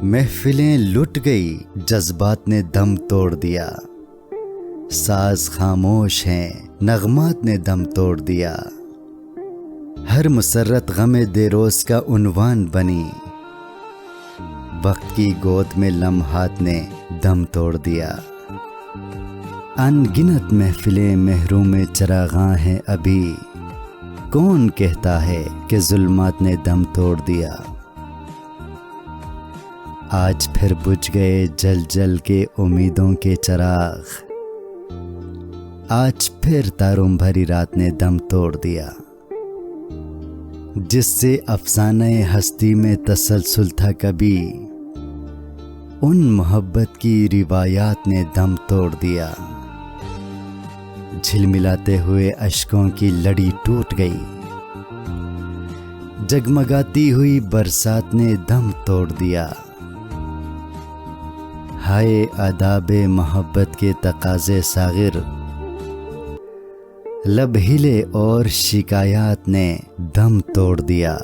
محفلیں لٹ گئی، جذبات نے دم توڑ دیا، ساز خاموش ہیں، نغمات نے دم توڑ دیا، ہر مسرت غم دے روز کا عنوان بنی، وقت کی گود میں لمحات نے دم توڑ دیا، ان گنت محفلیں محروم چراغاں ہیں ابھی، کون کہتا ہے کہ ظلمات نے دم توڑ دیا، آج پھر بجھ گئے جل جل کے امیدوں کے چراغ، آج پھر تاروں بھری رات نے دم توڑ دیا، جس سے افسانہ ہستی میں تسلسل تھا کبھی، ان محبت کی روایات نے دم توڑ دیا، جھلملاتے ہوئے اشکوں کی لڑی ٹوٹ گئی، جگمگاتی ہوئی برسات نے دم توڑ دیا، ہائے آداب محبت کے تقاضے ساغر، لب ہلے اور شکایات نے دم توڑ دیا۔